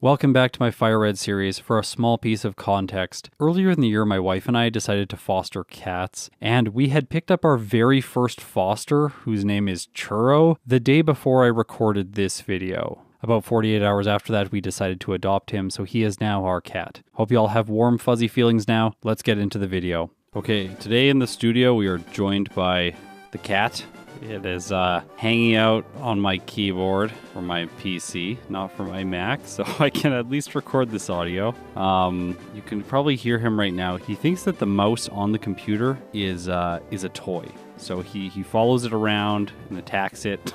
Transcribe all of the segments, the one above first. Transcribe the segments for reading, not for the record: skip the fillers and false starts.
Welcome back to my FireRed series. For a small piece of context, earlier in the year my wife and I decided to foster cats, and we had picked up our very first foster, whose name is Churro, the day before I recorded this video. About 48 hours after that, we decided to adopt him, so he is now our cat. Hope you all have warm, fuzzy feelings now. Let's get into the video. Okay, today in the studio we are joined by the cat. It is hanging out on my keyboard for my PC, not for my Mac, so I can at least record this audio. You can probably hear him right now. He thinks that the mouse on the computer is a toy, so he follows it around and attacks it.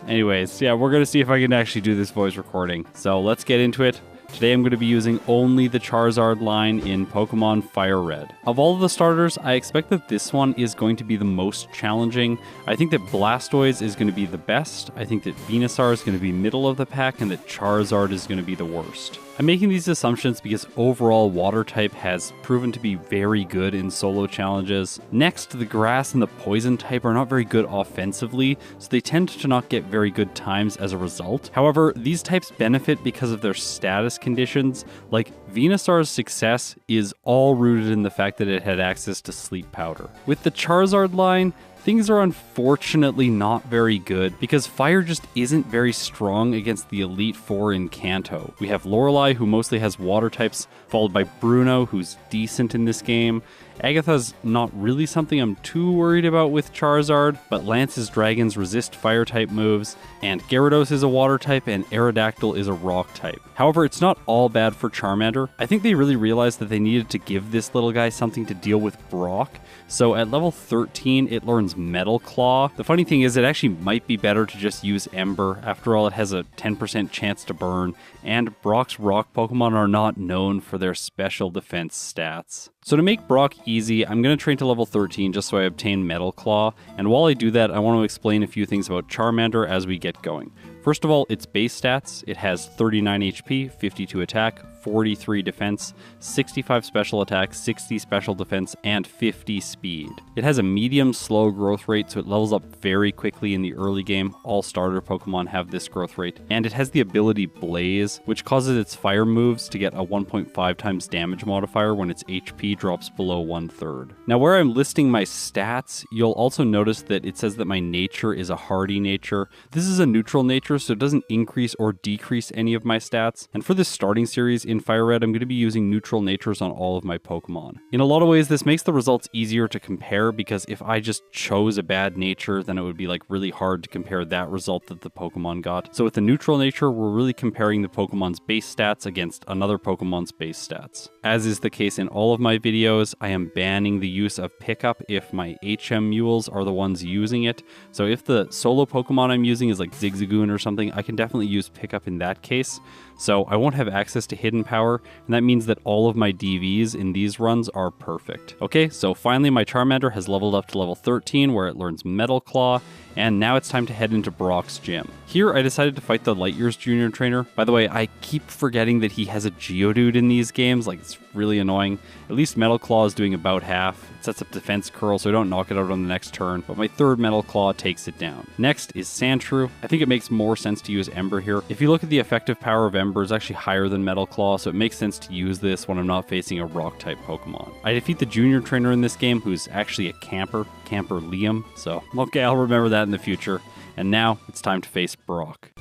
Anyways, yeah, we're gonna see if I can actually do this voice recording. So let's get into it. Today I'm going to be using only the Charizard line in Pokemon FireRed. Of all of the starters, I expect that this one is going to be the most challenging. I think that Blastoise is going to be the best. I think that Venusaur is going to be middle of the pack, and that Charizard is going to be the worst. I'm making these assumptions because overall water type has proven to be very good in solo challenges. Next, the grass and the poison type are not very good offensively, so they tend to not get very good times as a result. However, these types benefit because of their status conditions. Like, Venusaur's success is all rooted in the fact that it had access to sleep powder. With the Charizard line, things are unfortunately not very good because fire just isn't very strong against the Elite Four in Kanto. We have Lorelei, who mostly has water types, followed by Bruno, who's decent in this game. Agatha's not really something I'm too worried about with Charizard, but Lance's dragons resist fire type moves, and Gyarados is a water type, and Aerodactyl is a rock type. However, it's not all bad for Charmander. I think they really realized that they needed to give this little guy something to deal with Brock, so at level 13 it learns Metal Claw. The funny thing is it actually might be better to just use Ember. After all, it has a 10% chance to burn, and Brock's rock Pokemon are not known for their special defense stats. So to make Brock easy, I'm going to train to level 13 just so I obtain Metal Claw, and while I do that, I want to explain a few things about Charmander as we get going. First of all, its base stats. It has 39 HP, 52 attack, 43 defense, 65 special attack, 60 special defense, and 50 speed. It has a medium slow growth rate, so it levels up very quickly in the early game. All starter Pokemon have this growth rate. And it has the ability Blaze, which causes its fire moves to get a 1.5 times damage modifier when its HP drops below 1/3. Now, where I'm listing my stats, you'll also notice that it says that my nature is a hardy nature. This is a neutral nature, so it doesn't increase or decrease any of my stats. And for this starting series in FireRed, I'm going to be using neutral natures on all of my Pokemon. In a lot of ways, this makes the results easier to compare, because if I just chose a bad nature, then it would be like really hard to compare that result that the Pokemon got. So with the neutral nature, we're really comparing the Pokemon's base stats against another Pokemon's base stats. As is the case in all of my videos, I am banning the use of pickup if my HM mules are the ones using it. So if the solo Pokemon I'm using is like Zigzagoon or something, I can definitely use pickup in that case. So I won't have access to hidden power, and that means that all of my DVs in these runs are perfect. Okay, so finally my Charmander has leveled up to level 13, where it learns Metal Claw, and now it's time to head into Brock's gym. Here I decided to fight the Light Years Junior trainer. By the way, I keep forgetting that he has a Geodude in these games, like it's really annoying. At least Metal Claw is doing about half. It sets up Defense Curl so I don't knock it out on the next turn, but my third Metal Claw takes it down. Next is Sandshrew. I think it makes more sense to use Ember here. If you look at the effective power of Ember, it's actually higher than Metal Claw, so it makes sense to use this when I'm not facing a rock type Pokemon. I defeat the Junior trainer in this game, who's actually a Camper Liam, so okay, I'll remember that in the future. And now it's time to face Brock.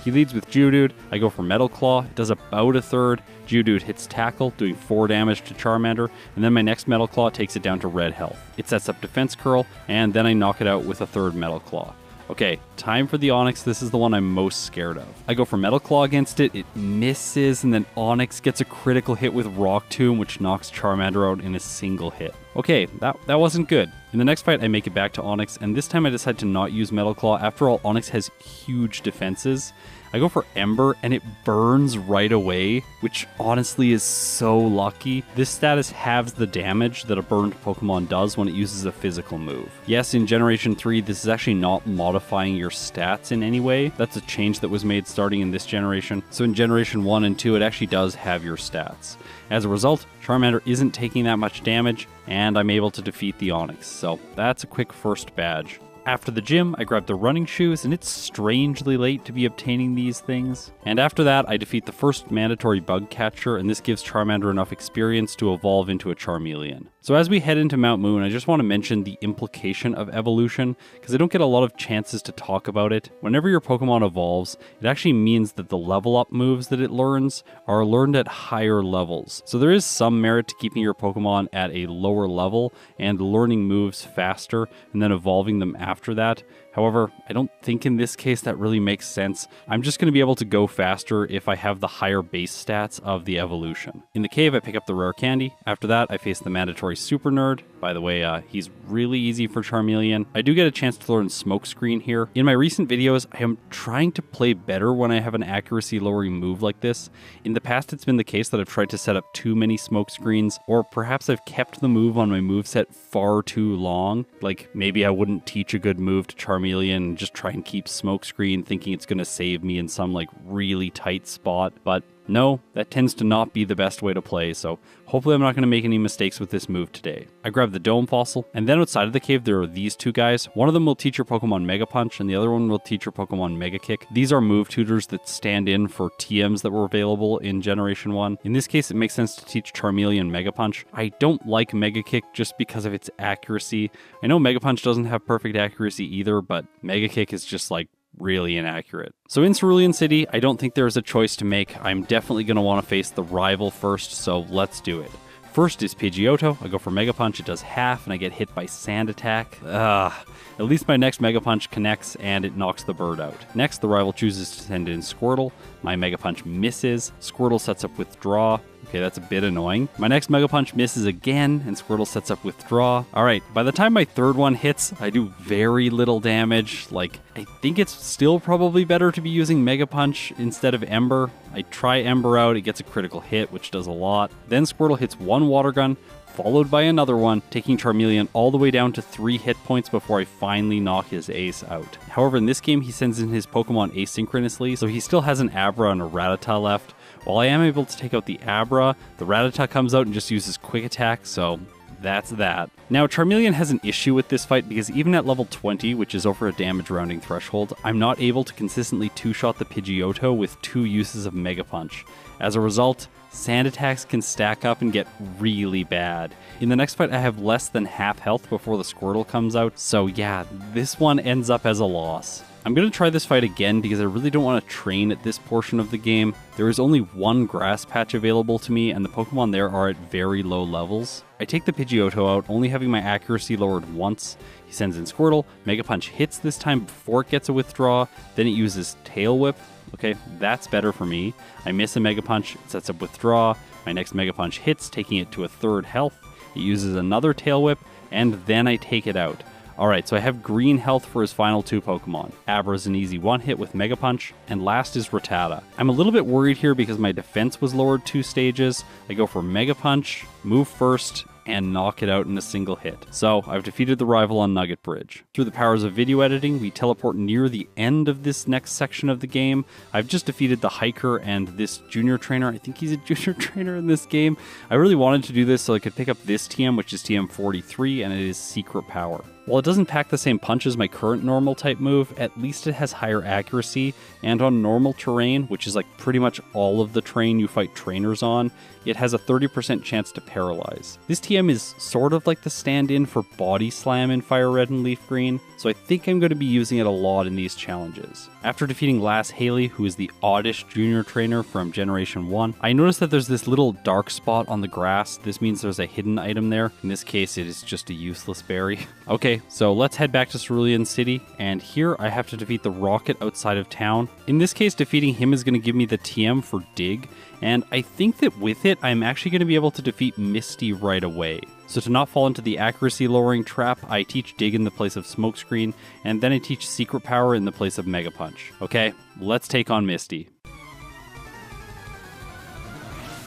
He leads with Geodude. I go for Metal Claw. It does about a third. Geodude hits Tackle, doing 4 damage to Charmander, and then my next Metal Claw takes it down to red health. It sets up Defense Curl, and then I knock it out with a third Metal Claw. Okay, time for the Onix. This is the one I'm most scared of. I go for Metal Claw against it, it misses, and then Onix gets a critical hit with Rock Tomb, which knocks Charmander out in a single hit. Okay, that wasn't good. In the next fight, I make it back to Onix, and this time I decide to not use Metal Claw. After all, Onix has huge defenses. I go for Ember, and it burns right away, which honestly is so lucky. This status halves the damage that a burned Pokemon does when it uses a physical move. Yes, in Generation 3, this is actually not modifying your stats in any way. That's a change that was made starting in this generation. So in Generation 1 and 2, it actually does have your stats. As a result, Charmander isn't taking that much damage, and I'm able to defeat the Onix. So that's a quick first badge. After the gym, I grab the running shoes, and it's strangely late to be obtaining these things. And after that, I defeat the first mandatory bug catcher, and this gives Charmander enough experience to evolve into a Charmeleon. So as we head into Mount Moon, I just want to mention the implication of evolution, because I don't get a lot of chances to talk about it. Whenever your Pokemon evolves, it actually means that the level up moves that it learns are learned at higher levels. So there is some merit to keeping your Pokemon at a lower level and learning moves faster and then evolving them after that. However, I don't think in this case that really makes sense. I'm just going to be able to go faster if I have the higher base stats of the evolution. In the cave, I pick up the rare candy. After that, I face the mandatory super nerd. By the way, he's really easy for Charmeleon. I do get a chance to learn Smokescreen here. In my recent videos, I am trying to play better when I have an accuracy lowering move like this. In the past, it's been the case that I've tried to set up too many Smokescreens, or perhaps I've kept the move on my moveset far too long. Like maybe I wouldn't teach a good move to Charmeleon and just try and keep Smokescreen thinking it's going to save me in some like really tight spot, but no, that tends to not be the best way to play, so hopefully I'm not going to make any mistakes with this move today. I grab the Dome Fossil, and then outside of the cave there are these two guys. One of them will teach your Pokemon Mega Punch, and the other one will teach your Pokemon Mega Kick. These are move tutors that stand in for TMs that were available in Generation 1. In this case, it makes sense to teach Charmeleon Mega Punch. I don't like Mega Kick just because of its accuracy. I know Mega Punch doesn't have perfect accuracy either, but Mega Kick is just like really inaccurate. So in Cerulean City, I don't think there's a choice to make. I'm definitely going to want to face the rival first, so let's do it. First is Pidgeotto. I go for Mega Punch, it does half, and I get hit by Sand Attack. At least my next Mega Punch connects and it knocks the bird out. Next, the rival chooses to send in Squirtle. My Mega Punch misses. Squirtle sets up Withdraw. Okay, that's a bit annoying. My next Mega Punch misses again, and Squirtle sets up Withdraw. Alright, by the time my third one hits, I do very little damage. Like, I think it's still probably better to be using Mega Punch instead of Ember. I try Ember out, it gets a critical hit, which does a lot. Then Squirtle hits one Water Gun, followed by another one, taking Charmeleon all the way down to 3 hit points before I finally knock his ace out. However, in this game, he sends in his Pokemon asynchronously, so he still has an Abra and a Rattata left. While I am able to take out the Abra, the Rattata comes out and just uses Quick Attack, so that's that. Now, Charmeleon has an issue with this fight because even at level 20, which is over a damage rounding threshold, I'm not able to consistently two-shot the Pidgeotto with 2 uses of Mega Punch. As a result, Sand Attacks can stack up and get really bad. In the next fight, I have less than half health before the Squirtle comes out, so yeah, this one ends up as a loss. I'm going to try this fight again because I really don't want to train at this portion of the game. There is only one grass patch available to me, and the Pokemon there are at very low levels. I take the Pidgeotto out, only having my accuracy lowered once. He sends in Squirtle, Mega Punch hits this time before it gets a Withdraw, then it uses Tail Whip. Okay, that's better for me. I miss a Mega Punch, it sets up Withdraw. My next Mega Punch hits, taking it to a 3rd health. It uses another Tail Whip, and then I take it out. Alright, so I have green health for his final 2 Pokemon. Abra's an easy one-hit with Mega Punch, and last is Rattata. I'm a little bit worried here because my defense was lowered 2 stages. I go for Mega Punch, move first, and knock it out in a single hit. So I've defeated the rival on Nugget Bridge. Through the powers of video editing, we teleport near the end of this next section of the game. I've just defeated the hiker and this junior trainer. I think he's a junior trainer in this game. I really wanted to do this so I could pick up this TM, which is TM 43, and it is Secret Power. While it doesn't pack the same punch as my current normal type move, at least it has higher accuracy, and on normal terrain, which is like pretty much all of the terrain you fight trainers on, it has a 30% chance to paralyze. This TM is sort of like the stand-in for Body Slam in FireRed and Leaf Green, so I think I'm going to be using it a lot in these challenges. After defeating Lass Haley, who is the oddish junior trainer from Generation 1, I noticed that there's this little dark spot on the grass. This means there's a hidden item there. In this case, it is just a useless berry. Okay, so let's head back to Cerulean City, and here I have to defeat the Rocket outside of town. In this case, defeating him is going to give me the TM for Dig, and I think that with it, I'm actually going to be able to defeat Misty right away. So to not fall into the accuracy lowering trap, I teach Dig in the place of Smokescreen, and then I teach Secret Power in the place of Mega Punch. Okay, let's take on Misty.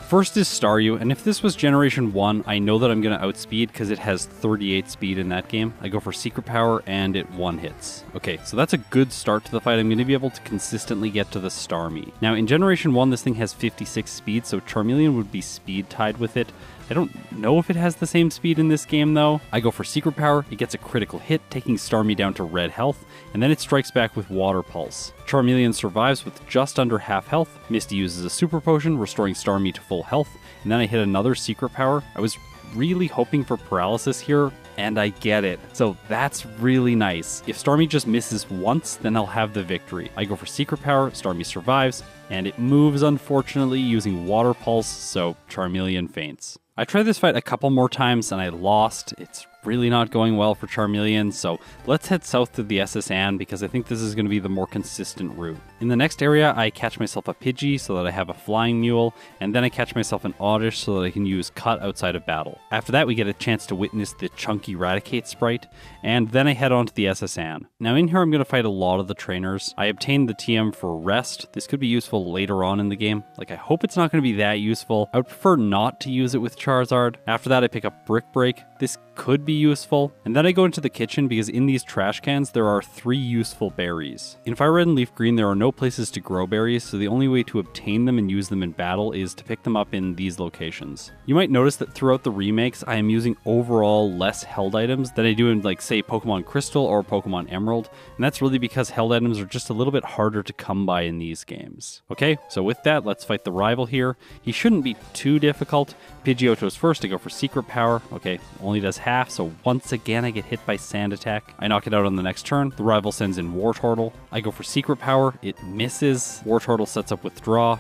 First is Staryu, and if this was Generation 1, I know that I'm going to outspeed because it has 38 speed in that game. I go for Secret Power, and it one-hits. Okay, so that's a good start to the fight. I'm going to be able to consistently get to the Starmie. Now, in Generation 1, this thing has 56 speed, so Charmeleon would be speed tied with it. I don't know if it has the same speed in this game though. I go for Secret Power, it gets a critical hit, taking Starmie down to red health, and then it strikes back with Water Pulse. Charmeleon survives with just under half health. Misty uses a Super Potion, restoring Starmie to full health, and then I hit another Secret Power. I was really hoping for paralysis here, and I get it. So that's really nice. If Starmie just misses once, then I'll have the victory. I go for Secret Power, Starmie survives, and it moves unfortunately using Water Pulse, so Charmeleon faints. I tried this fight a couple more times and I lost. It's really not going well for Charmeleon, so let's head south to the SS Anne because I think this is going to be the more consistent route. In the next area, I catch myself a Pidgey so that I have a Flying Mule, and then I catch myself an Oddish so that I can use Cut outside of battle. After that, we get a chance to witness the chunky Raticate sprite, and then I head on to the SS Anne. Now in here, I'm going to fight a lot of the trainers. I obtained the TM for Rest. This could be useful later on in the game. Like, I hope it's not going to be that useful. I would prefer not to use it with Charizard. After that, I pick up Brick Break. This could be useful. And then I go into the kitchen because in these trash cans, there are 3 useful berries. In FireRed and Leaf Green, there are no places to grow berries, so the only way to obtain them and use them in battle is to pick them up in these locations. You might notice that throughout the remakes, I am using overall less held items than I do in, like, say, Pokemon Crystal or Pokemon Emerald, and that's really because held items are just a little bit harder to come by in these games. Okay, so with that, let's fight the rival here. He shouldn't be too difficult. Pidgeotto's first to go for Secret Power. Okay, only does half, so once again I get hit by Sand Attack. I knock it out on the next turn. The rival sends in Wartortle. I go for Secret Power. It misses. Wartortle sets up Withdraw.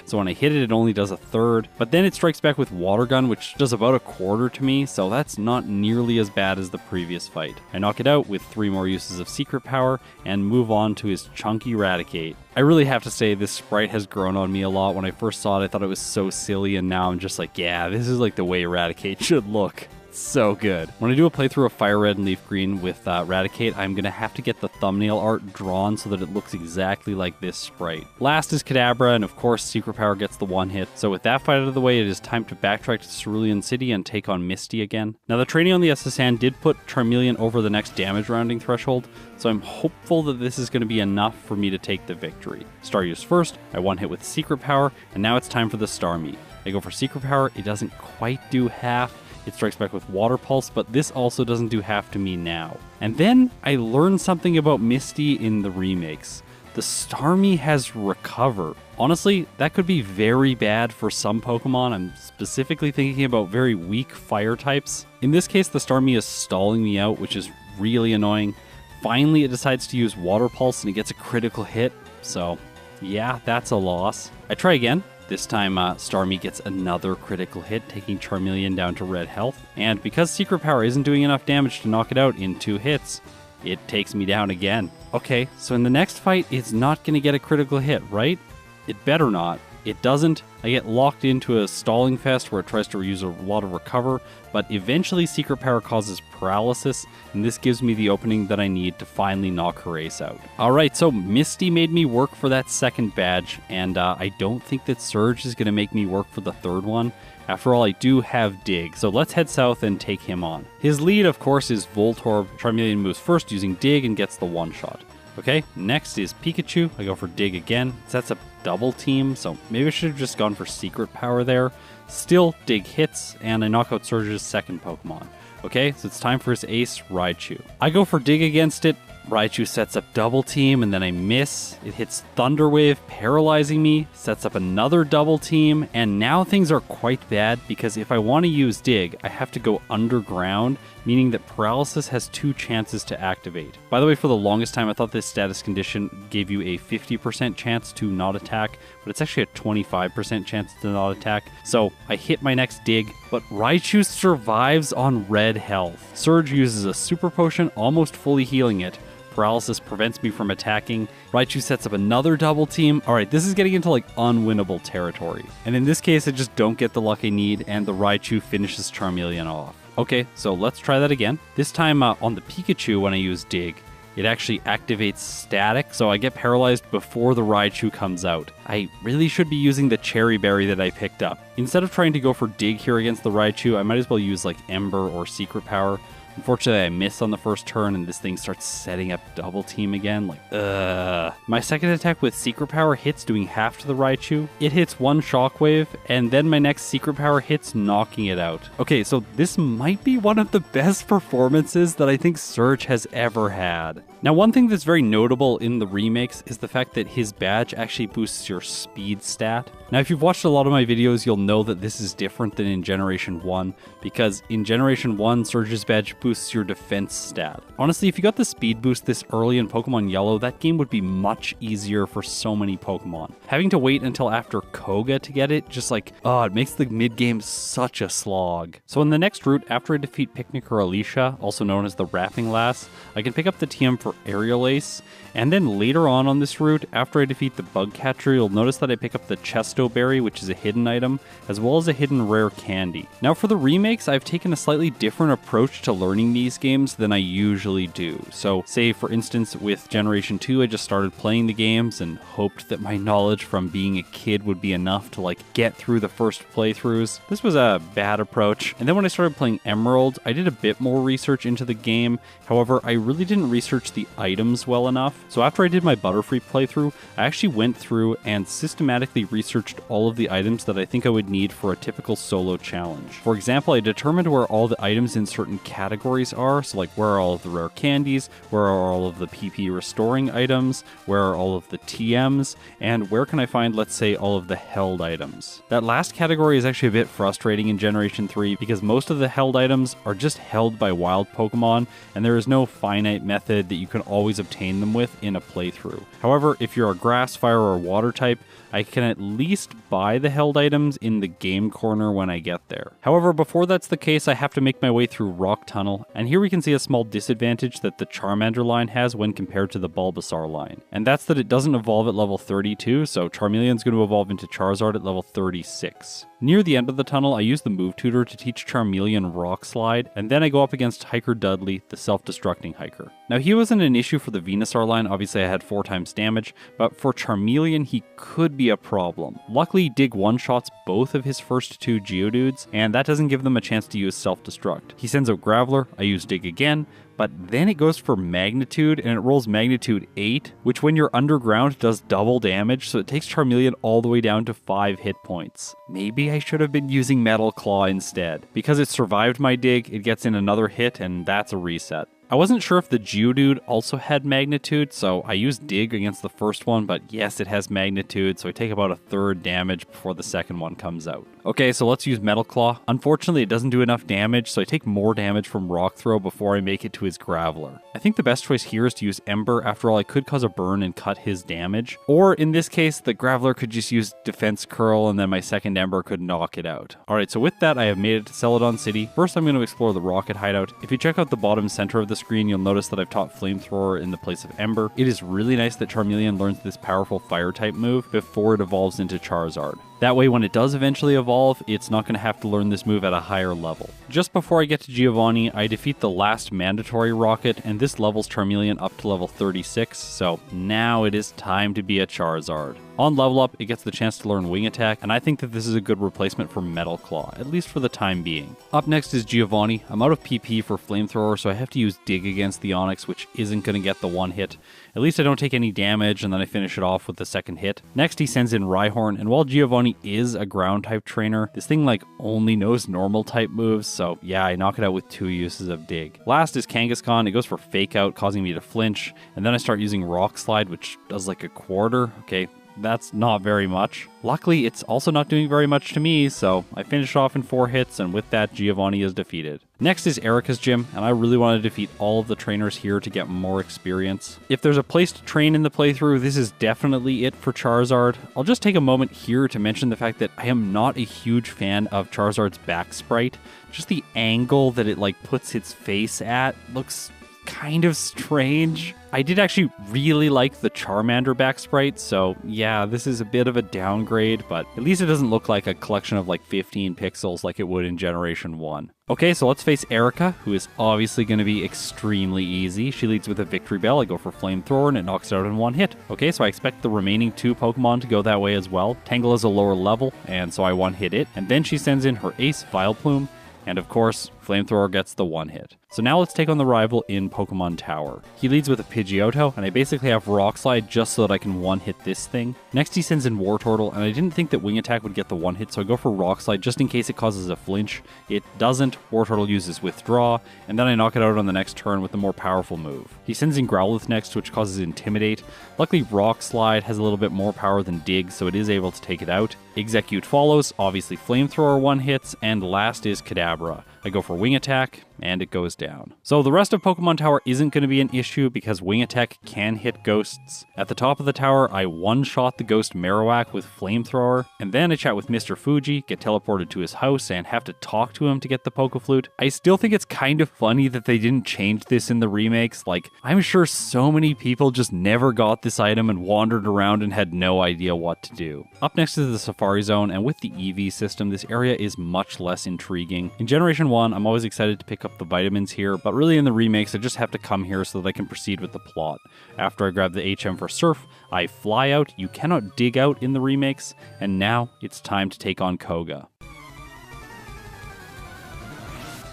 So when I hit it, it only does a third. But then it strikes back with Water Gun, which does about a quarter to me, so that's not nearly as bad as the previous fight. I knock it out with 3 more uses of Secret Power and move on to his chunky Raticate. I really have to say this sprite has grown on me a lot. When I first saw it, I thought it was so silly, and now I'm just like, yeah, this is like the way Raticate should look. So good. When I do a playthrough of FireRed and Leaf Green with Raticate, I'm going to have to get the thumbnail art drawn so that it looks exactly like this sprite. Last is Kadabra, and of course Secret Power gets the one hit. So with that fight out of the way, it is time to backtrack to Cerulean City and take on Misty again. Now the training on the SS Anne did put Charmeleon over the next damage rounding threshold, so I'm hopeful that this is going to be enough for me to take the victory. Staruse first, I one hit with Secret Power, and now it's time for the Starmie. I go for Secret Power, it doesn't quite do half. It strikes back with Water Pulse, but this also doesn't do half to me now. And then I learned something about Misty in the remakes. The Starmie has Recover. Honestly, that could be very bad for some Pokemon. I'm specifically thinking about very weak fire types. In this case, the Starmie is stalling me out, which is really annoying. Finally, it decides to use Water Pulse and it gets a critical hit. So yeah, that's a loss. I try again. This time, Starmie gets another critical hit, taking Charmeleon down to red health. And because Secret Power isn't doing enough damage to knock it out in 2 hits, it takes me down again. Okay, so in the next fight, it's not going to get a critical hit, right? It better not. It doesn't. I get locked into a stalling fest where it tries to use a lot of Recover, but eventually Secret Power causes paralysis, and this gives me the opening that I need to finally knock her ace out. Alright, so Misty made me work for that second badge, and I don't think that Surge is going to make me work for the third one. After all, I do have Dig, so let's head south and take him on. His lead, of course, is Voltorb. Charmeleon moves first using Dig and gets the one-shot. Okay, next is Pikachu. I go for Dig again. Sets up double team, so maybe I should have just gone for Secret Power there. Still, Dig hits, and I knock out Surge's second Pokemon. Okay, so it's time for his ace, Raichu. I go for Dig against it. Raichu sets up double team, and then I miss. It hits Thunder Wave, paralyzing me, sets up another double team, and now things are quite bad because if I want to use Dig, I have to go underground, meaning that paralysis has 2 chances to activate. By the way, for the longest time, I thought this status condition gave you a 50% chance to not attack, but it's actually a 25% chance to not attack. So I hit my next Dig, but Raichu survives on red health. Surge uses a Super Potion, almost fully healing it. Paralysis prevents me from attacking. Raichu sets up another double team. Alright, this is getting into like unwinnable territory. And in this case, I just don't get the luck I need, and the Raichu finishes Charmeleon off. Okay, so let's try that again. This time on the Pikachu, when I use Dig, it actually activates Static, so I get paralyzed before the Raichu comes out. I really should be using the Cherry Berry that I picked up. Instead of trying to go for Dig here against the Raichu, I might as well use like Ember or Secret Power. Unfortunately, I miss on the first turn and this thing starts setting up double team again. Like, ugh. My second attack with Secret Power hits, doing half to the Raichu. It hits one Shockwave, and then my next Secret Power hits, knocking it out. Okay, so this might be one of the best performances that I think Surge has ever had. Now, one thing that's very notable in the remakes is the fact that his badge actually boosts your speed stat. Now, if you've watched a lot of my videos, you'll know that this is different than in Generation 1, because in Generation 1, Surge's badge boosts your defense stat. Honestly, if you got the speed boost this early in Pokemon Yellow, that game would be much easier for so many Pokemon. Having to wait until after Koga to get it, just like, oh, it makes the mid-game such a slog. So in the next route, after I defeat Picnic or Alicia, also known as the Rapping Lass, I can pick up the TM for Aerial Ace, and then later on this route, after I defeat the Bug Catcher, you'll notice that I pick up the Chesto Berry, which is a hidden item, as well as a hidden rare candy. Now for the remakes, I've taken a slightly different approach to learning these games than I usually do. So say for instance with Generation 2, I just started playing the games and hoped that my knowledge from being a kid would be enough to like get through the first playthroughs. This was a bad approach. And then when I started playing Emerald, I did a bit more research into the game. However, I really didn't research the items well enough. So after I did my Butterfree playthrough, I actually went through and systematically researched all of the items that I think I would need for a typical solo challenge. For example, I determined where all the items in certain categories are, so like where are all of the rare candies, where are all of the PP restoring items, where are all of the TMs, and where can I find, let's say, all of the held items. That last category is actually a bit frustrating in Generation 3 because most of the held items are just held by wild Pokemon, and there is no finite method that you can always obtain them with in a playthrough. However, if you're a grass, fire, or water type, I can at least buy the held items in the game corner when I get there. However, before that's the case, I have to make my way through Rock Tunnel, and here we can see a small disadvantage that the Charmander line has when compared to the Bulbasaur line. And that's that it doesn't evolve at level 32, so Charmeleon's going to evolve into Charizard at level 36. Near the end of the tunnel, I use the move tutor to teach Charmeleon Rock Slide, and then I go up against Hiker Dudley, the self-destructing hiker. Now he wasn't an issue for the Venusaur line, obviously I had 4 times damage, but for Charmeleon he could be a problem. Luckily Dig one-shots both of his first 2 Geodudes, and that doesn't give them a chance to use self-destruct. He sends out Graveler, I use Dig again, but then it goes for Magnitude, and it rolls Magnitude 8, which when you're underground does double damage, so it takes Charmeleon all the way down to 5 hit points. Maybe I should have been using Metal Claw instead. Because it survived my dig, it gets in another hit, and that's a reset. I wasn't sure if the Geodude also had Magnitude, so I used Dig against the first one, but yes, it has Magnitude, so I take about a third damage before the second one comes out. Okay, so let's use Metal Claw. Unfortunately, it doesn't do enough damage, so I take more damage from Rock Throw before I make it to his Graveler. I think the best choice here is to use Ember. After all, I could cause a burn and cut his damage. Or in this case, the Graveler could just use Defense Curl, and then my second Ember could knock it out. Alright, so with that, I have made it to Celadon City. First, I'm going to explore the Rocket Hideout. If you check out the bottom center of the screen, you'll notice that I've taught Flamethrower in the place of Ember. It is really nice that Charmeleon learns this powerful Fire-type move before it evolves into Charizard. That way, when it does eventually evolve, it's not going to have to learn this move at a higher level. Just before I get to Giovanni, I defeat the last mandatory rocket, and this levels Charmeleon up to level 36, so now it is time to be a Charizard. On level up, it gets the chance to learn Wing Attack, and I think that this is a good replacement for Metal Claw, at least for the time being. Up next is Giovanni. I'm out of PP for Flamethrower, so I have to use Dig against the Onix, which isn't going to get the one hit. At least I don't take any damage, and then I finish it off with the second hit. Next, he sends in Rhyhorn, and while Giovanni is a ground-type trainer, this thing only knows normal-type moves, so yeah, I knock it out with 2 uses of Dig. Last is Kangaskhan. It goes for Fake Out, causing me to flinch, and then I start using Rock Slide, which does like a quarter. Okay, that's not very much. Luckily, it's also not doing very much to me, so I finish off in 4 hits, and with that, Giovanni is defeated. Next is Erica's gym, and I really want to defeat all of the trainers here to get more experience. If there's a place to train in the playthrough, this is definitely it for Charizard. I'll just take a moment here to mention the fact that I am not a huge fan of Charizard's back sprite. Just the angle that it puts its face at looks kind of strange. I did actually really like the Charmander back sprite, so yeah, this is a bit of a downgrade, but at least it doesn't look like a collection of 15 pixels like it would in Generation 1. Okay, so let's face Erica, who is obviously going to be extremely easy. She leads with a Victory Bell. I go for Flamethrower, and it knocks it out in 1 hit. Okay, so I expect the remaining 2 Pokemon to go that way as well. Tangle is a lower level, and so I 1-hit it, and then she sends in her Ace Vileplume, and of course, Flamethrower gets the one hit. So now let's take on the rival in Pokemon Tower. He leads with a Pidgeotto, and I basically have Rock Slide just so that I can one-hit this thing. Next he sends in Wartortle, and I didn't think that Wing Attack would get the one hit, so I go for Rock Slide just in case it causes a flinch. It doesn't. Wartortle uses Withdraw, and then I knock it out on the next turn with the more powerful move. He sends in Growlithe next, which causes Intimidate. Luckily Rock Slide has a little bit more power than Dig, so it is able to take it out. Execute follows, obviously Flamethrower one hits, and last is Kadabra. I go for Wing Attack, and it goes down. So the rest of Pokemon Tower isn't going to be an issue because Wing Attack can hit ghosts. At the top of the tower, I one-shot the ghost Marowak with Flamethrower, and then I chat with Mr. Fuji, get teleported to his house, and have to talk to him to get the Pokeflute. I still think it's kind of funny that they didn't change this in the remakes. Like, I'm sure so many people just never got this item and wandered around and had no idea what to do. Up next is the Safari Zone, and with the EV system, this area is much less intriguing. In Generation 1, I'm always excited to pick up the vitamins here, but really in the remakes I just have to come here so that I can proceed with the plot. After I grab the HM for Surf, I fly out. You cannot dig out in the remakes, and now it's time to take on Koga.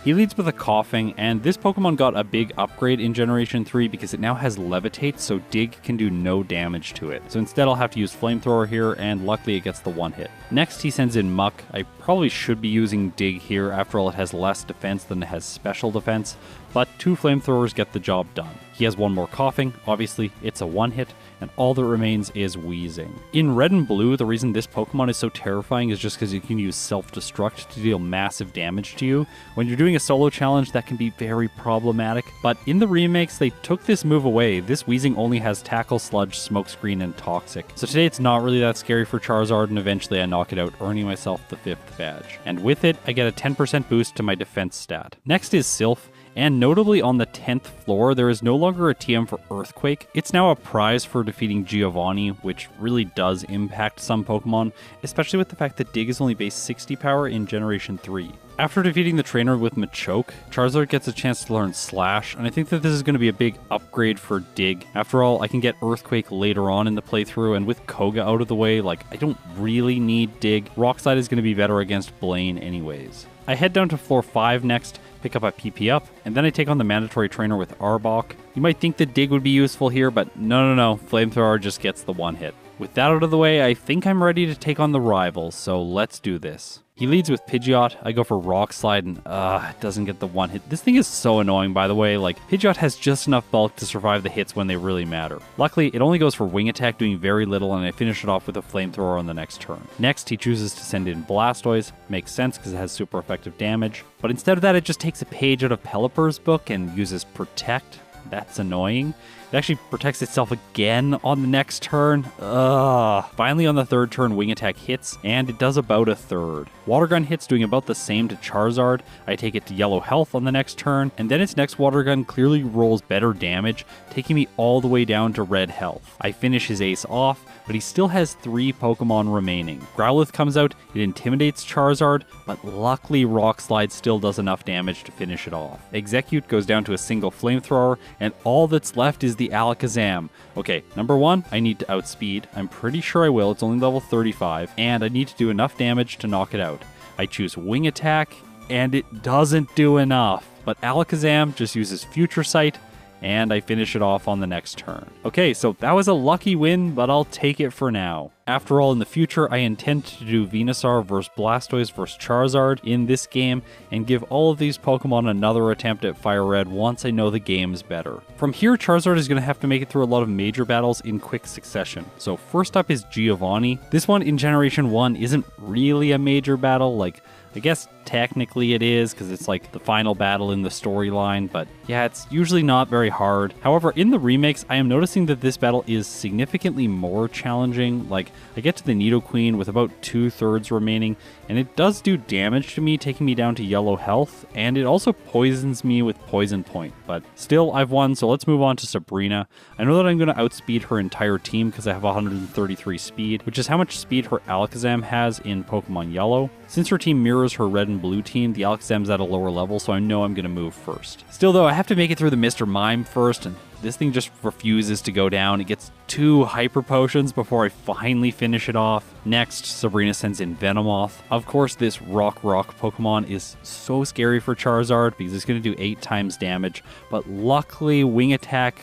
He leads with a Coughing, and this Pokemon got a big upgrade in Generation 3 because it now has Levitate, so Dig can do no damage to it. So instead I'll have to use Flamethrower here, and luckily it gets the one hit. Next he sends in Muck. I probably should be using Dig here, after all it has less defense than it has special defense, but 2 Flamethrowers get the job done. He has one more Coughing, obviously it's a one hit, and all that remains is Wheezing. In Red and Blue, the reason this Pokemon is so terrifying is just because you can use Self-Destruct to deal massive damage to you. When you're doing a solo challenge, that can be very problematic, but in the remakes, they took this move away. This Wheezing only has Tackle, Sludge, Smokescreen, and Toxic. So today it's not really that scary for Charizard, and eventually I knock it out, earning myself the 5th badge. And with it, I get a 10% boost to my defense stat. Next is Sylph. And notably on the 10th floor, there is no longer a TM for Earthquake. It's now a prize for defeating Giovanni, which really does impact some Pokemon, especially with the fact that Dig is only base 60 power in Generation 3. After defeating the trainer with Machoke, Charizard gets a chance to learn Slash, and I think that this is going to be a big upgrade for Dig. After all, I can get Earthquake later on in the playthrough, and with Koga out of the way, like, I don't really need Dig. Rock Slide is going to be better against Blaine anyways. I head down to floor 5 next, pick up a PP up, and then I take on the mandatory trainer with Arbok. You might think that Dig would be useful here, but no, Flamethrower just gets the one hit. With that out of the way, I think I'm ready to take on the rivals, so let's do this. He leads with Pidgeot, I go for Rock Slide, and it doesn't get the one hit. This thing is so annoying, by the way. Like, Pidgeot has just enough bulk to survive the hits when they really matter. Luckily, it only goes for Wing Attack, doing very little, and I finish it off with a Flamethrower on the next turn. Next, he chooses to send in Blastoise. Makes sense because it has super effective damage. But instead of that, it just takes a page out of Pelipper's book and uses Protect. That's annoying. It actually protects itself again on the next turn. Finally on the 3rd turn, Wing Attack hits, and it does about a third. Water Gun hits, doing about the same to Charizard. I take it to yellow health on the next turn, and then its next Water Gun clearly rolls better damage, taking me all the way down to red health. I finish his ace off, but he still has 3 Pokemon remaining. Growlithe comes out, it intimidates Charizard, but luckily Rock Slide still does enough damage to finish it off. Execute goes down to a single Flamethrower, and all that's left is the Alakazam. Okay, number 1, I need to outspeed. I'm pretty sure I will, it's only level 35, and I need to do enough damage to knock it out. I choose Wing Attack, and it doesn't do enough. But Alakazam just uses Future Sight, and I finish it off on the next turn. Okay, so that was a lucky win, but I'll take it for now. After all, in the future, I intend to do Venusaur versus Blastoise versus Charizard in this game, and give all of these Pokemon another attempt at FireRed once I know the game's better. From here, Charizard is going to have to make it through a lot of major battles in quick succession. So first up is Giovanni. This one in Generation 1 isn't really a major battle, like, I guess technically it is, because it's like the final battle in the storyline, but yeah, it's usually not very hard. However, in the remakes, I am noticing that this battle is significantly more challenging. Like, I get to the Nidoqueen with about 2/3 remaining, and it does do damage to me, taking me down to yellow health, and it also poisons me with Poison Point. But still, I've won, so let's move on to Sabrina. I know that I'm going to outspeed her entire team because I have 133 speed, which is how much speed her Alakazam has in Pokemon Yellow. Since her team mirrors her red and blue team, the Alakazam's at a lower level, so I know I'm going to move first. Still though, I have to make it through the Mr. Mime first, and this thing just refuses to go down. It gets 2 Hyper Potions before I finally finish it off. Next, Sabrina sends in Venomoth. Of course, this Rock Pokemon is so scary for Charizard because it's going to do 8 times damage, but luckily Wing Attack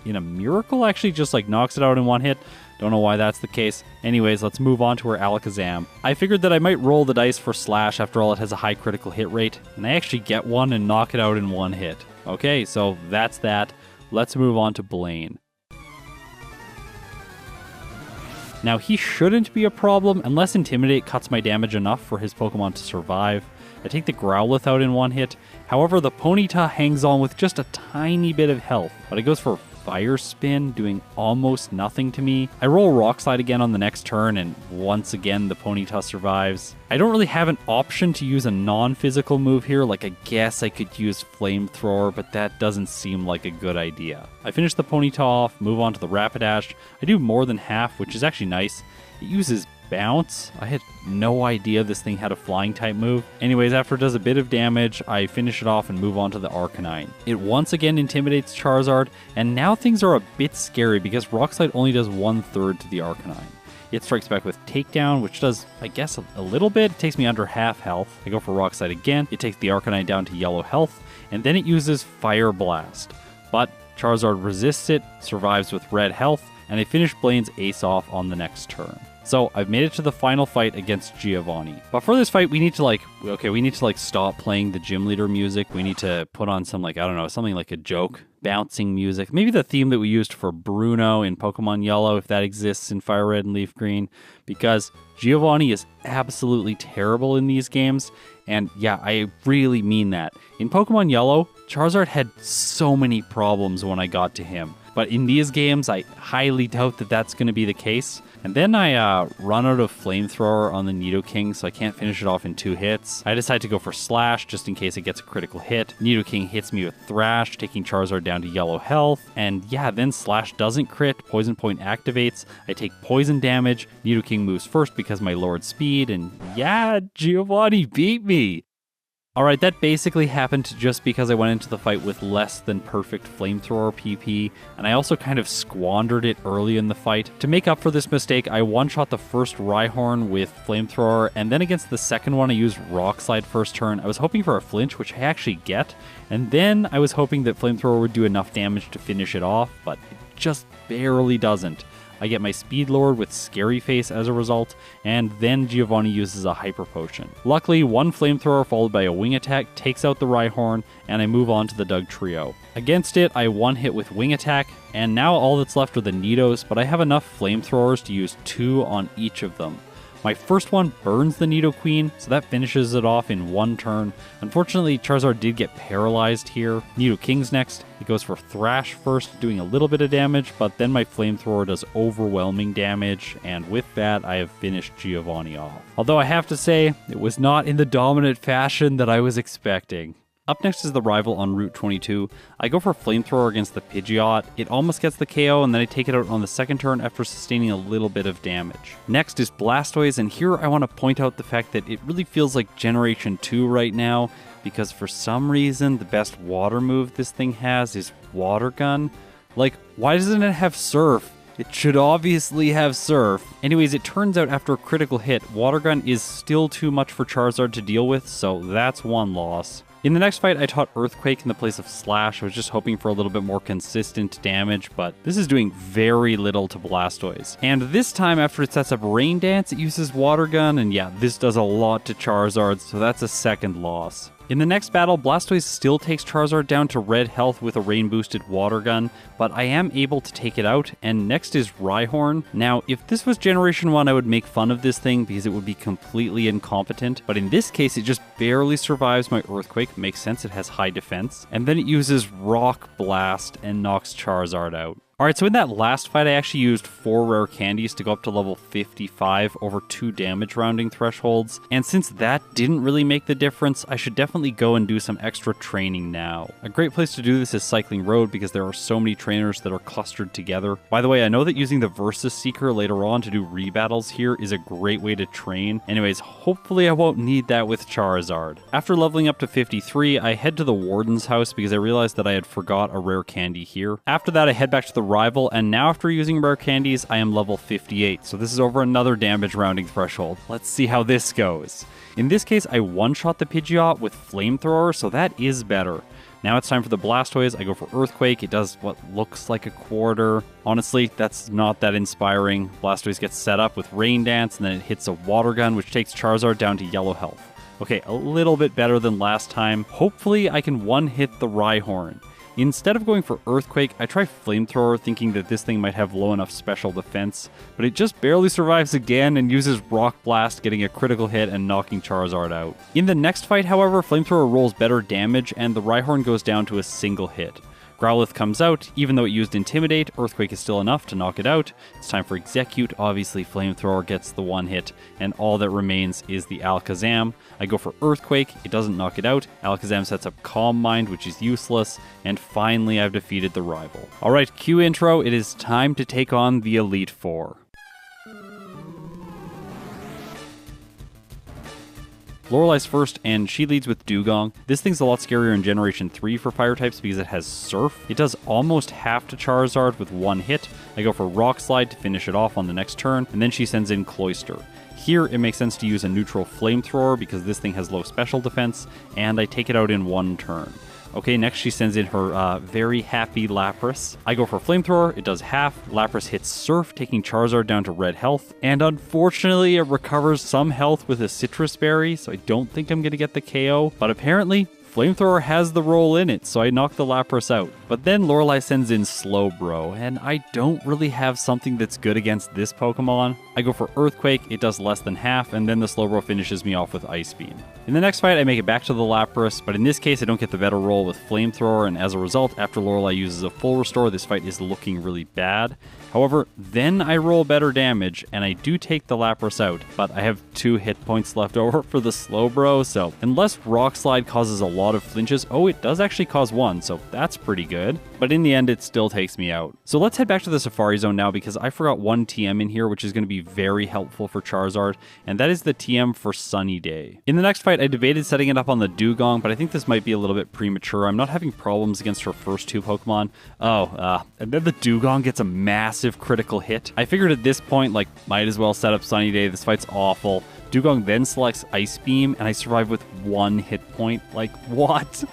in a miracle actually just like knocks it out in one hit. Don't know why that's the case. Anyways, let's move on to our Alakazam. I figured that I might roll the dice for Slash, after all it has a high critical hit rate, and I actually get one and knock it out in one hit. Okay, so that's that. Let's move on to Blaine. Now he shouldn't be a problem unless Intimidate cuts my damage enough for his Pokemon to survive. I take the Growlithe out in one hit. However, the Ponyta hangs on with just a tiny bit of health, but it goes for Fire Spin, doing almost nothing to me. I roll Rock Slide again on the next turn, and once again the Ponyta survives. I don't really have an option to use a non-physical move here, like I guess I could use Flamethrower, but that doesn't seem like a good idea. I finish the Ponyta off, move on to the Rapidash. I do more than half, which is actually nice. It uses Bounce. I had no idea this thing had a flying type move. Anyways, after it does a bit of damage, I finish it off and move on to the Arcanine. It once again intimidates Charizard, and now things are a bit scary because Rock Slide only does 1/3 to the Arcanine. It strikes back with Takedown, which does, I guess, a little bit. It takes me under half health. I go for Rock Slide again. It takes the Arcanine down to yellow health, and then it uses Fire Blast. But Charizard resists it, survives with red health, and I finish Blaine's ace off on the next turn. So I've made it to the final fight against Giovanni. But for this fight, we need to stop playing the gym leader music. We need to put on some I don't know, something like a joke, bouncing music. Maybe the theme that we used for Bruno in Pokemon Yellow, if that exists in Fire Red and Leaf Green, because Giovanni is absolutely terrible in these games. And yeah, I really mean that. In Pokemon Yellow, Charizard had so many problems when I got to him. But in these games, I highly doubt that that's going to be the case. And then I run out of Flamethrower on the Nidoking, so I can't finish it off in 2 hits. I decide to go for Slash, just in case it gets a critical hit. Nidoking hits me with Thrash, taking Charizard down to yellow health. And yeah, then Slash doesn't crit, Poison Point activates, I take poison damage, Nidoking moves first because my lowered speed, and yeah, Giovanni beat me! Alright, that basically happened just because I went into the fight with less than perfect Flamethrower PP, and I also kind of squandered it early in the fight. To make up for this mistake, I one-shot the first Rhyhorn with Flamethrower, and then against the second one I used Rock Slide first turn. I was hoping for a flinch, which I actually get, and then I was hoping that Flamethrower would do enough damage to finish it off, but it just barely doesn't. I get my speed lowered with Scary Face as a result, and then Giovanni uses a Hyper Potion. Luckily, one Flamethrower followed by a Wing Attack takes out the Rhyhorn, and I move on to the Dugtrio. Against it, I one-hit with Wing Attack, and now all that's left are the Nidos, but I have enough Flamethrowers to use 2 on each of them. My first one burns the Nidoqueen, so that finishes it off in 1 turn. Unfortunately, Charizard did get paralyzed here. Nidoking's next. It goes for Thrash first, doing a little bit of damage, but then my Flamethrower does overwhelming damage, and with that, I have finished Giovanni off. Although I have to say, it was not in the dominant fashion that I was expecting. Up next is the rival on Route 22. I go for Flamethrower against the Pidgeot. It almost gets the KO, and then I take it out on the second turn after sustaining a little bit of damage. Next is Blastoise, and here I want to point out the fact that it really feels like Generation 2 right now, because for some reason the best water move this thing has is Water Gun. Like, why doesn't it have Surf? It should obviously have Surf. Anyways, it turns out after a critical hit, Water Gun is still too much for Charizard to deal with, so that's 1 loss. In the next fight, I taught Earthquake in the place of Slash. I was just hoping for a little bit more consistent damage, but this is doing very little to Blastoise. And this time, after it sets up Rain Dance, it uses Water Gun, and yeah, this does a lot to Charizard, so that's a 2nd loss. In the next battle, Blastoise still takes Charizard down to red health with a rain-boosted Water Gun, but I am able to take it out, and next is Rhyhorn. Now, if this was Generation 1, I would make fun of this thing because it would be completely incompetent, but in this case, it just barely survives my Earthquake. Makes sense, it has high defense, and then it uses Rock Blast and knocks Charizard out. Alright, so in that last fight, I actually used 4 rare candies to go up to level 55 over 2 damage rounding thresholds, and since that didn't really make the difference, I should definitely go and do some extra training now. A great place to do this is Cycling Road because there are so many trainers that are clustered together. By the way, I know that using the Versus Seeker later on to do rebattles here is a great way to train. Anyways, hopefully I won't need that with Charizard. After leveling up to 53, I head to the Warden's house because I realized that I had forgot a rare candy here. After that, I head back to the rival, and now after using rare candies, I am level 58, so this is over another damage rounding threshold. Let's see how this goes. In this case, I one-shot the Pidgeot with Flamethrower, so that is better. Now it's time for the Blastoise. I go for Earthquake. It does what looks like a quarter. Honestly, that's not that inspiring. Blastoise gets set up with Rain Dance, and then it hits a Water Gun, which takes Charizard down to yellow health. Okay, a little bit better than last time. Hopefully, I can one-hit the Rhyhorn. Instead of going for Earthquake, I try Flamethrower thinking that this thing might have low enough special defense, but it just barely survives again and uses Rock Blast, getting a critical hit and knocking Charizard out. In the next fight, however, Flamethrower rolls better damage and the Rhyhorn goes down to a single hit. Growlithe comes out. Even though it used Intimidate, Earthquake is still enough to knock it out. It's time for Execute. Obviously, Flamethrower gets the one hit, and all that remains is the Alakazam. I go for Earthquake. It doesn't knock it out. Alakazam sets up Calm Mind, which is useless. And finally, I've defeated the rival. Alright, cue intro. It is time to take on the Elite Four. Lorelei's first, and she leads with Dugong. This thing's a lot scarier in Generation 3 for fire types because it has Surf. It does almost half to Charizard with one hit. I go for Rock Slide to finish it off on the next turn, and then she sends in Cloyster. Here, it makes sense to use a neutral Flamethrower because this thing has low special defense, and I take it out in one turn. Okay, next she sends in her very happy Lapras. I go for Flamethrower, it does half. Lapras hits Surf, taking Charizard down to red health. And unfortunately, it recovers some health with a Citrus Berry, so I don't think I'm going to get the KO. But apparently, Flamethrower has the role in it, so I knock the Lapras out. But then Lorelei sends in Slowbro, and I don't really have something that's good against this Pokemon. I go for Earthquake, it does less than half, and then the Slowbro finishes me off with Ice Beam. In the next fight, I make it back to the Lapras, but in this case, I don't get the better roll with Flamethrower, and as a result, after Lorelei uses a full restore, this fight is looking really bad. However, then I roll better damage, and I do take the Lapras out, but I have 2 hit points left over for the Slowbro, so unless Rock Slide causes a lot of flinches, oh, it does actually cause 1, so that's pretty good. But in the end, it still takes me out. So let's head back to the Safari Zone now because I forgot one TM in here, which is going to be very helpful for Charizard, and that is the TM for Sunny Day. In the next fight, I debated setting it up on the Dugong, but I think this might be a little bit premature. I'm not having problems against her first 2 Pokemon. And then the Dugong gets a massive critical hit. I figured at this point, like, might as well set up Sunny Day. This fight's awful. Dugong then selects Ice Beam, and I survive with 1 hit point. Like, what?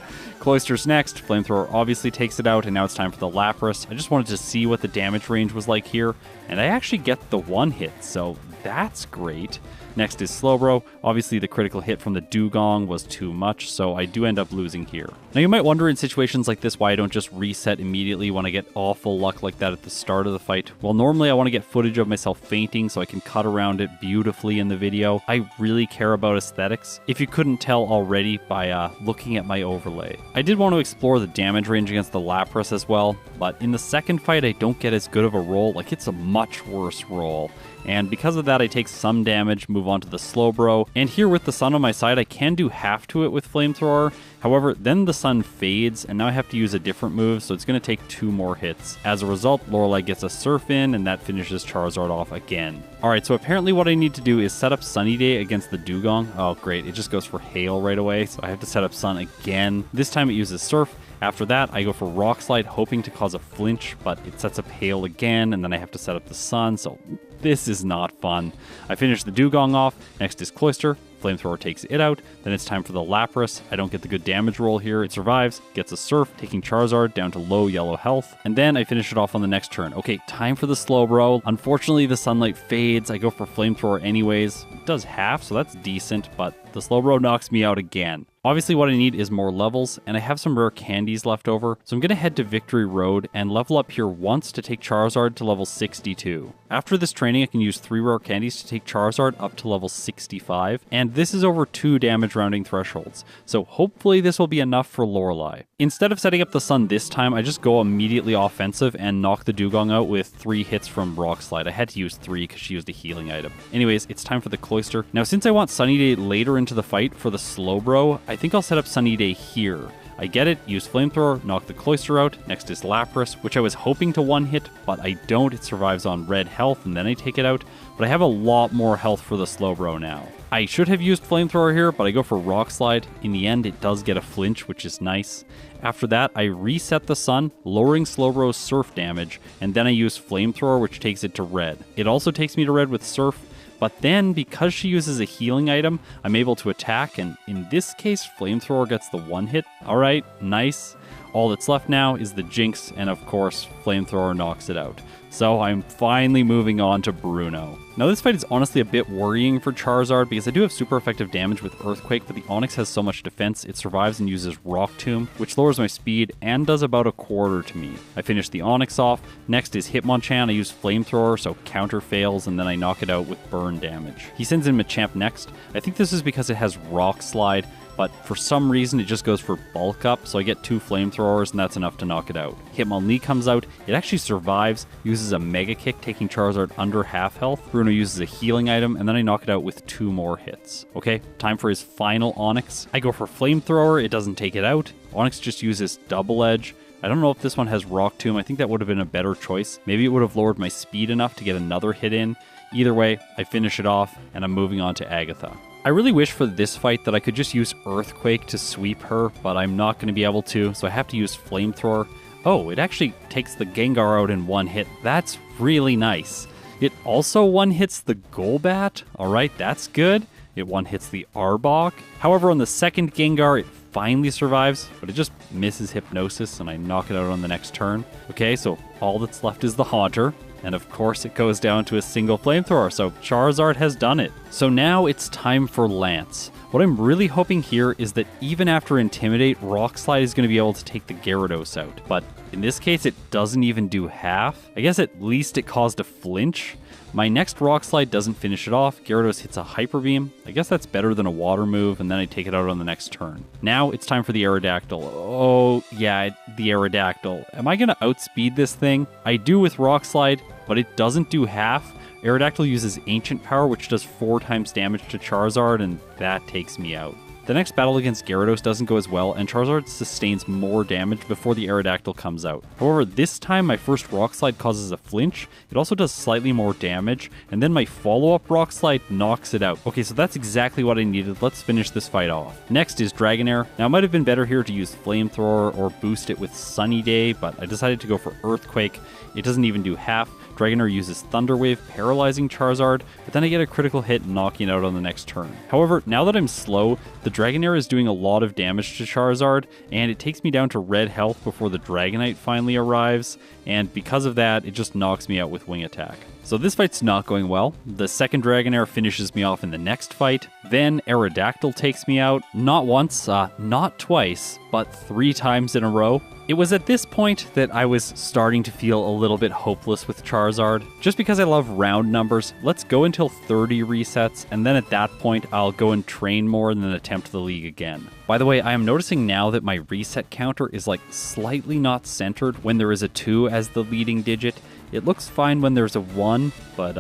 Cloyster's next. Flamethrower obviously takes it out, and now it's time for the Lapras. I just wanted to see what the damage range was like here, and I actually get the 1 hit, so that's great. Next is Slowbro. Obviously, the critical hit from the Dugong was too much, so I do end up losing here. Now, you might wonder in situations like this why I don't just reset immediately when I get awful luck like that at the start of the fight. Well, normally I want to get footage of myself fainting so I can cut around it beautifully in the video. I really care about aesthetics, if you couldn't tell already by looking at my overlay. I did want to explore the damage range against the Lapras as well, but in the second fight I don't get as good of a roll. Like, it's a much worse roll. And because of that, I take some damage, move on to the Slowbro, and here with the Sun on my side, I can do half to it with Flamethrower. However, then the Sun fades, and now I have to use a different move, so it's going to take 2 more hits. As a result, Lorelei gets a Surf in, and that finishes Charizard off again. Alright, so apparently what I need to do is set up Sunny Day against the Dugong. Oh, great, it just goes for Hail right away, so I have to set up Sun again. This time it uses Surf. After that, I go for Rock Slide, hoping to cause a flinch, but it sets up Hail again, and then I have to set up the Sun, so this is not fun. I finish the Dugong off. Next is Cloyster. Flamethrower takes it out. Then it's time for the Lapras. I don't get the good damage roll here. It survives, gets a Surf, taking Charizard down to low yellow health. And then I finish it off on the next turn. Okay, time for the Slowbro. Unfortunately, the sunlight fades. I go for Flamethrower anyways. It does half, so that's decent, but the Slowbro knocks me out again. Obviously what I need is more levels, and I have some rare candies left over, so I'm going to head to Victory Road and level up here once to take Charizard to level 62. After this training I can use 3 rare candies to take Charizard up to level 65, and this is over 2 damage rounding thresholds, so hopefully this will be enough for Lorelei. Instead of setting up the Sun this time, I just go immediately offensive and knock the Dugong out with 3 hits from Rock Slide. I had to use 3 because she used a healing item. Anyways, it's time for the Cloyster. Now since I want Sunny Day later into the fight for the Slowbro, I think I'll set up Sunny Day here. I get it, use Flamethrower, knock the Cloyster out, next is Lapras, which I was hoping to one-hit, but I don't, it survives on red health and then I take it out, but I have a lot more health for the Slowbro now. I should have used Flamethrower here, but I go for Rock Slide. In the end, it does get a flinch, which is nice. After that, I reset the Sun, lowering Slowbro's Surf damage, and then I use Flamethrower, which takes it to red. It also takes me to red with Surf, but then, because she uses a healing item, I'm able to attack, and in this case, Flamethrower gets the 1-hit. Alright, nice. All that's left now is the Jinx, and of course, Flamethrower knocks it out. So I'm finally moving on to Bruno. Now this fight is honestly a bit worrying for Charizard because I do have super effective damage with Earthquake, but the Onix has so much defense, it survives and uses Rock Tomb, which lowers my speed and does about a quarter to me. I finish the Onix off. Next is Hitmonchan. I use Flamethrower, so counter fails, and then I knock it out with burn damage. He sends in Machamp next. I think this is because it has Rock Slide, but for some reason it just goes for bulk up, so I get 2 Flamethrowers and that's enough to knock it out. Hitmonlee comes out, it actually survives, uses a Mega Kick, taking Charizard under half health. Bruno uses a healing item, and then I knock it out with 2 more hits. Okay, time for his final Onix. I go for Flamethrower, it doesn't take it out. Onix just uses Double Edge. I don't know if this one has Rock Tomb, I think that would have been a better choice. Maybe it would have lowered my speed enough to get another hit in. Either way, I finish it off, and I'm moving on to Agatha. I really wish for this fight that I could just use Earthquake to sweep her, but I'm not going to be able to, so I have to use Flamethrower. Oh, it actually takes the Gengar out in 1 hit. That's really nice. It also 1-hits the Golbat. Alright, that's good. It 1-hits the Arbok. However, on the second Gengar, it finally survives, but it just misses Hypnosis, and I knock it out on the next turn. Okay, so all that's left is the Haunter. And of course it goes down to a single Flamethrower, so Charizard has done it. So now it's time for Lance. What I'm really hoping here is that even after Intimidate, Rock Slide is going to be able to take the Gyarados out. But in this case, it doesn't even do half. I guess at least it caused a flinch. My next Rock Slide doesn't finish it off. Gyarados hits a Hyper Beam. I guess that's better than a Water move, and then I take it out on the next turn. Now it's time for the Aerodactyl. Oh, yeah, the Aerodactyl. Am I going to outspeed this thing? I do with Rock Slide, but it doesn't do half. Aerodactyl uses Ancient Power, which does 4 times damage to Charizard, and that takes me out. The next battle against Gyarados doesn't go as well, and Charizard sustains more damage before the Aerodactyl comes out. However, this time my first Rock Slide causes a flinch, it also does slightly more damage, and then my follow-up Rock Slide knocks it out. Okay, so that's exactly what I needed. Let's finish this fight off. Next is Dragonair. Now it might have been better here to use Flamethrower or boost it with Sunny Day, but I decided to go for Earthquake. It doesn't even do half. Dragonair uses Thunder Wave, paralyzing Charizard, but then I get a critical hit knocking it out on the next turn. However, now that I'm slow, the Dragonair is doing a lot of damage to Charizard, and it takes me down to red health before the Dragonite finally arrives, and because of that, it just knocks me out with Wing Attack. So this fight's not going well. The second Dragonair finishes me off in the next fight. Then Aerodactyl takes me out, not once, not twice, but 3 times in a row. It was at this point that I was starting to feel a little bit hopeless with Charizard. Just because I love round numbers, let's go until 30 resets, and then at that point I'll go and train more and then attempt the league again. By the way, I am noticing now that my reset counter is like slightly not centered when there is a 2 as the leading digit. It looks fine when there's a 1, but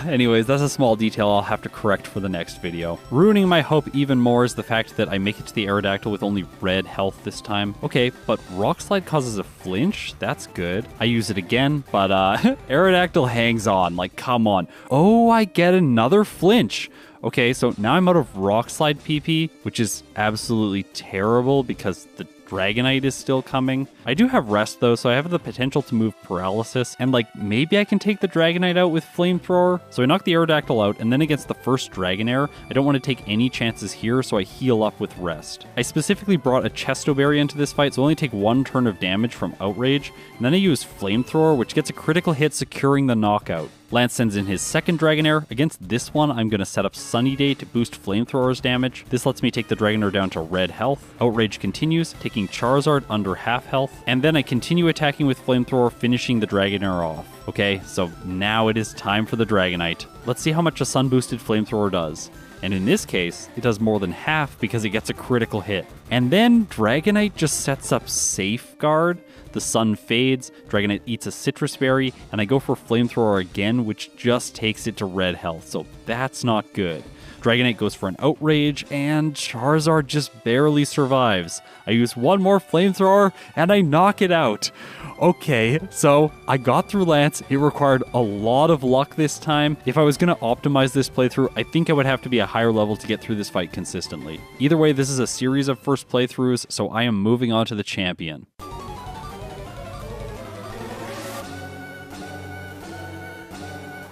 anyways, that's a small detail I'll have to correct for the next video. Ruining my hope even more is the fact that I make it to the Aerodactyl with only red health this time. Okay, but Rock Slide causes a flinch, that's good. I use it again, but Aerodactyl hangs on, like come on. Oh, I get another flinch. Okay, so now I'm out of Rock Slide PP, which is absolutely terrible because the Dragonite is still coming. I do have Rest though, so I have the potential to move Paralysis, and like maybe I can take the Dragonite out with Flamethrower. So I knock the Aerodactyl out, and then against the first Dragonair, I don't want to take any chances here, so I heal up with Rest. I specifically brought a Chesto Berry into this fight, so I only take 1 turn of damage from Outrage, and then I use Flamethrower, which gets a critical hit securing the knockout. Lance sends in his second Dragonair. Against this one, I'm going to set up Sunny Day to boost Flamethrower's damage. This lets me take the Dragonair down to red health. Outrage continues, taking Charizard under half health, and then I continue attacking with Flamethrower, finishing the Dragonair off. Okay, so now it is time for the Dragonite. Let's see how much a Sun boosted Flamethrower does. And in this case, it does more than half because it gets a critical hit. And then Dragonite just sets up Safeguard. The sun fades, Dragonite eats a citrus berry, and I go for Flamethrower again, which just takes it to red health, so that's not good. Dragonite goes for an Outrage, and Charizard just barely survives. I use one more Flamethrower, and I knock it out. Okay, so I got through Lance. It required a lot of luck this time. If I was going to optimize this playthrough, I think I would have to be a higher level to get through this fight consistently. Either way, this is a series of first playthroughs, so I am moving on to the champion.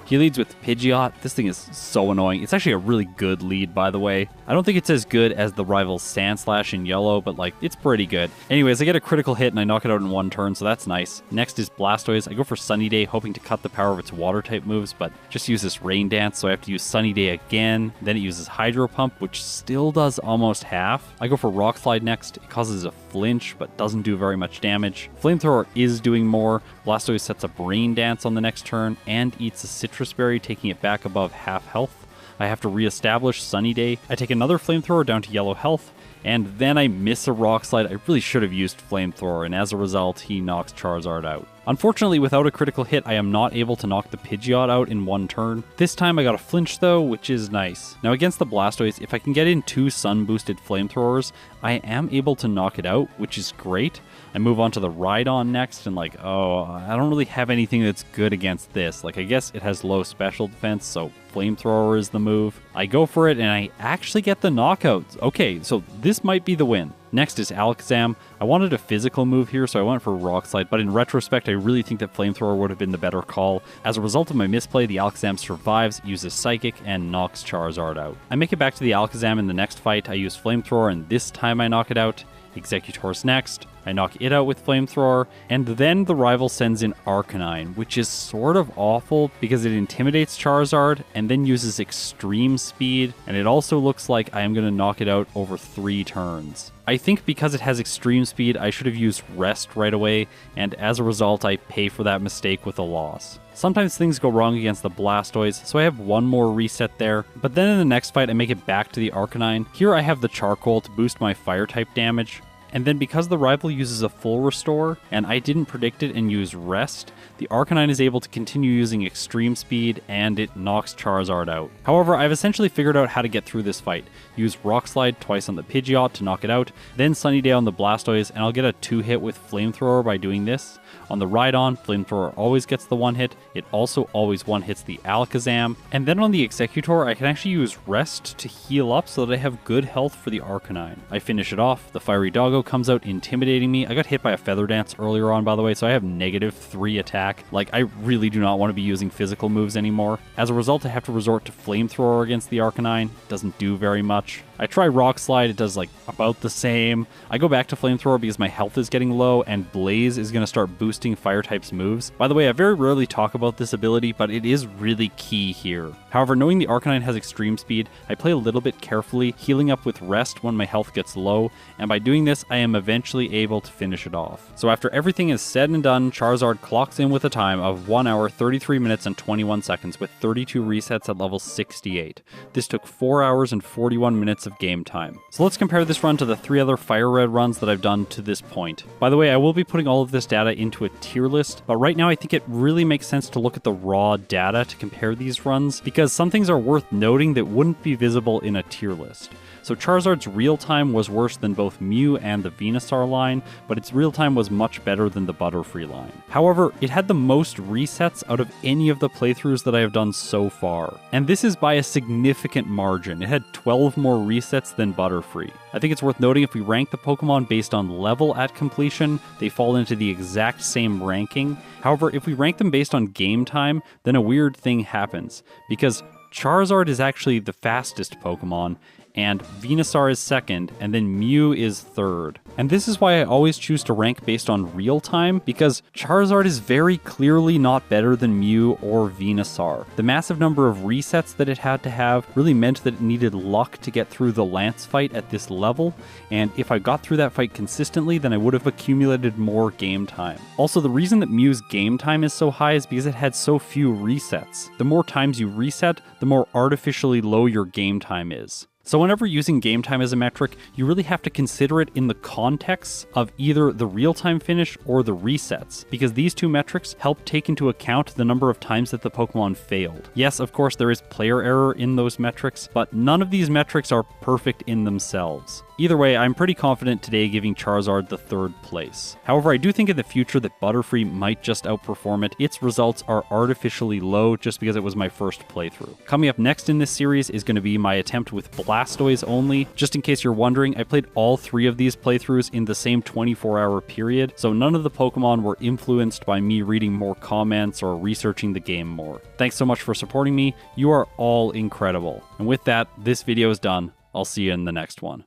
He leads with Pidgeot. This thing is so annoying. It's actually a really good lead, by the way. I don't think it's as good as the rival Sandslash in yellow, but like, it's pretty good. Anyways, I get a critical hit and I knock it out in one turn, so that's nice. Next is Blastoise. I go for Sunny Day, hoping to cut the power of its water type moves, but just uses Rain Dance, so I have to use Sunny Day again. Then it uses Hydro Pump, which still does almost half. I go for Rock Slide next. It causes a flinch, but doesn't do very much damage. Flamethrower is doing more. Blastoise sets up Rain Dance on the next turn and eats a Citrus Berry, taking it back above half health. I have to reestablish Sunny Day. I take another Flamethrower down to yellow health, and then I miss a Rock Slide. I really should have used Flamethrower, and as a result, he knocks Charizard out. Unfortunately, without a critical hit, I am not able to knock the Pidgeot out in one turn. This time I got a flinch though, which is nice. Now against the Blastoise, if I can get in 2 sun-boosted Flamethrowers, I am able to knock it out, which is great. I move on to the Rhydon next, and like, oh, I don't really have anything that's good against this. Like, I guess it has low special defense, so Flamethrower is the move. I go for it, and I actually get the knockout. Okay, so this might be the win. Next is Alakazam. I wanted a physical move here, so I went for Rock Slide, but in retrospect, I really think that Flamethrower would have been the better call. As a result of my misplay, the Alakazam survives, uses Psychic, and knocks Charizard out. I make it back to the Alakazam in the next fight. I use Flamethrower, and this time I knock it out. Executor's next. I knock it out with Flamethrower, and then the rival sends in Arcanine, which is sort of awful because it intimidates Charizard and then uses Extreme Speed, and it also looks like I am going to knock it out over 3 turns. I think because it has Extreme Speed, I should have used Rest right away, and as a result, I pay for that mistake with a loss. Sometimes things go wrong against the Blastoise, so I have one more reset there, but then in the next fight I make it back to the Arcanine. Here I have the Charcoal to boost my Fire-type damage, and then because the rival uses a full restore, and I didn't predict it and use Rest, the Arcanine is able to continue using Extreme Speed, and it knocks Charizard out. However, I've essentially figured out how to get through this fight. Use Rock Slide twice on the Pidgeot to knock it out, then Sunny Day on the Blastoise, and I'll get a 2-hit with Flamethrower by doing this. On the Rhydon, Flamethrower always gets the 1-hit, it also always 1-hits the Alakazam, and then on the Executor, I can actually use Rest to heal up so that I have good health for the Arcanine. I finish it off, the Fiery Doggo comes out intimidating me. I got hit by a Feather Dance earlier on, by the way, so I have -3 attack. Like, I really do not want to be using physical moves anymore. As a result, I have to resort to Flamethrower against the Arcanine. It doesn't do very much. I try Rock Slide, it does like about the same. I go back to Flamethrower because my health is getting low, and Blaze is going to start boosting Fire type's moves. By the way, I very rarely talk about this ability, but it is really key here. However, knowing the Arcanine has Extreme Speed, I play a little bit carefully, healing up with Rest when my health gets low, and by doing this, I am eventually able to finish it off. So after everything is said and done, Charizard clocks in with a time of 1 hour, 33 minutes, and 21 seconds with 32 resets at level 68. This took 4 hours and 41 minutes of game time. So let's compare this run to the 3 other FireRed runs that I've done to this point. By the way, I will be putting all of this data into a tier list, but right now I think it really makes sense to look at the raw data to compare these runs, because some things are worth noting that wouldn't be visible in a tier list. So Charizard's real time was worse than both Mew and the Venusaur line, but its real time was much better than the Butterfree line. However, it had the most resets out of any of the playthroughs that I have done so far, and this is by a significant margin. It had 12 more resets than Butterfree. I think it's worth noting if we rank the Pokemon based on level at completion, they fall into the exact same ranking. However, if we rank them based on game time, then a weird thing happens, because Charizard is actually the fastest Pokemon, and Venusaur is second, and then Mew is third. And this is why I always choose to rank based on real time, because Charizard is very clearly not better than Mew or Venusaur. The massive number of resets that it had to have really meant that it needed luck to get through the Lance fight at this level, and if I got through that fight consistently, then I would have accumulated more game time. Also, the reason that Mew's game time is so high is because it had so few resets. The more times you reset, the more artificially low your game time is. So whenever using game time as a metric, you really have to consider it in the context of either the real-time finish or the resets, because these two metrics help take into account the number of times that the Pokemon failed. Yes, of course, there is player error in those metrics, but none of these metrics are perfect in themselves. Either way, I'm pretty confident today giving Charizard the third place. However, I do think in the future that Butterfree might just outperform it. Its results are artificially low just because it was my first playthrough. Coming up next in this series is going to be my attempt with Blastoise only. Just in case you're wondering, I played all 3 of these playthroughs in the same 24-hour period, so none of the Pokemon were influenced by me reading more comments or researching the game more. Thanks so much for supporting me. You are all incredible. And with that, this video is done. I'll see you in the next one.